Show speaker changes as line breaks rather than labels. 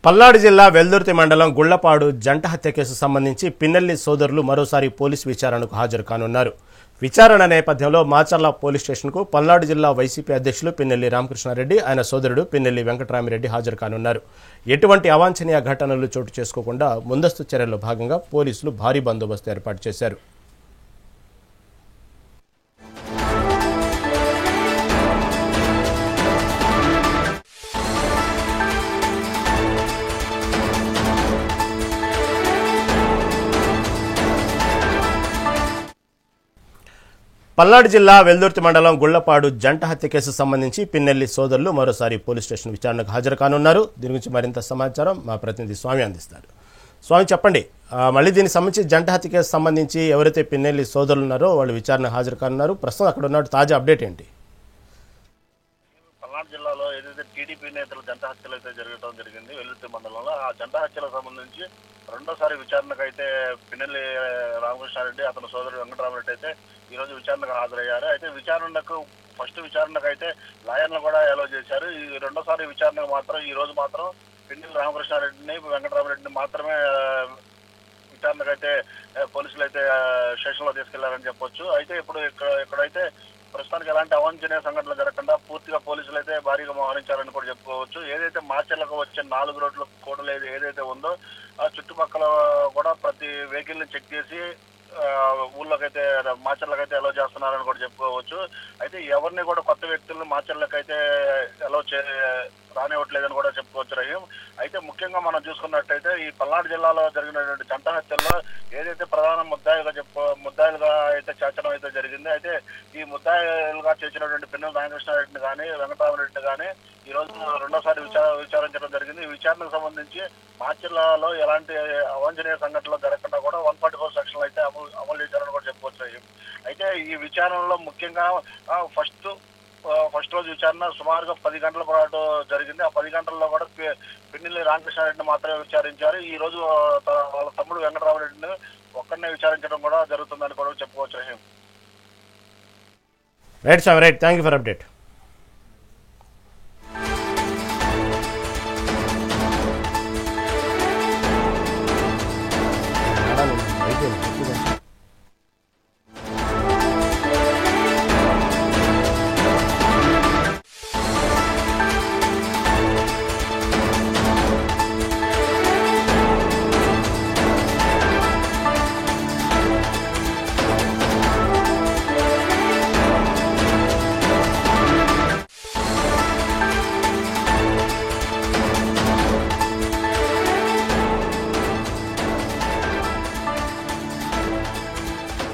పల్నాడు జిల్లా వెల్దుర్తి మండలం గుళ్లపాడు జంట హత్య కేసు సంబంధించి పిన్నెల్లి సోదరులు మరోసారి పోలీసు విచారణకు హాజరు కానున్నారు. విచారణ నేపథ్యంలో మాచర్ల పోలీస్ స్టేషన్కు పల్నాడు జిల్లా వైసీపీ అధ్యక్షులు పిన్నెల్లి రామకృష్ణారెడ్డి, ఆయన సోదరుడు పిన్నెల్లి వెంకటరామిరెడ్డి హాజరు కానున్నారు. ఎటువంటి అవాంఛనీయ ఘటనలు చోటు చేసుకోకుండా ముందస్తు చర్యల్లో భాగంగా పోలీసులు భారీ బందోబస్తు ఏర్పాటు చేశారు. పల్నాడు జిల్లా వెల్దుర్తి మండలం గుళ్లపాడు జంట హత్య కేసు సంబంధించి పిన్నెల్లి సోదరులు మరోసారి పోలీస్ స్టేషన్ విచారణకు హాజరు కానున్నారు. దీని గురించి మరింత సమాచారం మా ప్రతినిధి స్వామి అందిస్తారు. స్వామి, చెప్పండి, మళ్ళీ దీనికి సంబంధించి జంట హత్య కేసు సంబంధించి ఎవరైతే పిన్నెల్లి సోదరులు ఉన్నారో వాళ్ళు విచారణకు హాజరు కానున్నారు. ప్రస్తుతం అక్కడ ఉన్న తాజా అప్డేట్ ఏంటి?
పల్నాడు జిల్లాలో ఏదైతే టీడీపీ నేతల జంట హత్యలు అయితే జరగడం జరిగింది వెల్లుర్తి మండలంలో, ఆ జంట హత్యలకు సంబంధించి రెండోసారి విచారణకు అయితే పిన్నెల్లి రామకృష్ణారెడ్డి, అతని సోదరుడు వెంకటరామరెడ్డి అయితే ఈ రోజు విచారణకు హాజరయ్యారు. అయితే ఫస్ట్ విచారణకు అయితే లాయర్లను కూడా అలౌ చేశారు. ఈ రెండోసారి విచారణకు మాత్రం ఈ రోజు మాత్రం పిన్నెల్లి రామకృష్ణారెడ్డిని, వెంకటరామరెడ్డిని మాత్రమే విచారణకు అయితే పోలీసులు అయితే స్టేషన్ లో తీసుకెళ్లారని చెప్పొచ్చు. అయితే ఇప్పుడు ఇక్కడైతే ప్రస్తుతానికి ఎలాంటి అవాంఛనీయ సంఘటనలు జరగకుండా పూర్తిగా పోలీసులు అయితే భారీగా మోహరించారని కూడా చెప్పుకోవచ్చు. ఏదైతే మాచర్లకు వచ్చే 4 రోడ్ల కూడలు ఏదైతే ఉందో ఆ చుట్టుపక్కల కూడా ప్రతి వెహికల్ ని చెక్ చేసి ఊళ్ళోకైతే మాచర్లకైతే అలౌ చేస్తున్నారని కూడా చెప్పుకోవచ్చు. అయితే ఎవరిని కూడా కొత్త వ్యక్తులను మాచర్లకైతే అలౌ రానివ్వట్లేదని కూడా చెప్పుకోవచ్చు రహీం. అయితే ముఖ్యంగా మనం చూసుకున్నట్టయితే ఈ పల్నాడు జిల్లాలో జరిగినటువంటి జంట హత్యల్లో ఏదైతే ప్రధాన ముద్దాయిలుగా అయితే చేర్చడం అయితే జరిగింది. అయితే ఈ ముద్దాయిలుగా చేర్చినటువంటి పిన్నెల్లి రామకృష్ణారెడ్డిని కానీ వెంకటరామరెడ్డిని కానీ ఈ రోజు రెండోసారి విచారించడం జరిగింది. ఈ విచారణకు సంబంధించి మాచర్లలో ఎలాంటి అవాంఛనీయ సంఘటనలు జరగకుండా కూడా 144 సెక్షన్లు అయితే అమలు చేశారని కూడా చెప్పుకోవచ్చు. అయితే ఈ విచారణలో ముఖ్యంగా ఫస్ట్ రోజు విచారణ సుమారుగా 10 గంటల పాటు జరిగింది. ఆ 10 గంటల్లో కూడా పిన్నెల్లి రామకృష్ణారెడ్డిని మాత్రమే విచారించారు. ఈ రోజు వాళ్ళ తమ్ముడు వెంకటరామరెడ్డిని ఒక్కడనే విచారించడం కూడా జరుగుతుందని కూడా చెప్పుకోవచ్చు.
Right sir, right, thank you for update.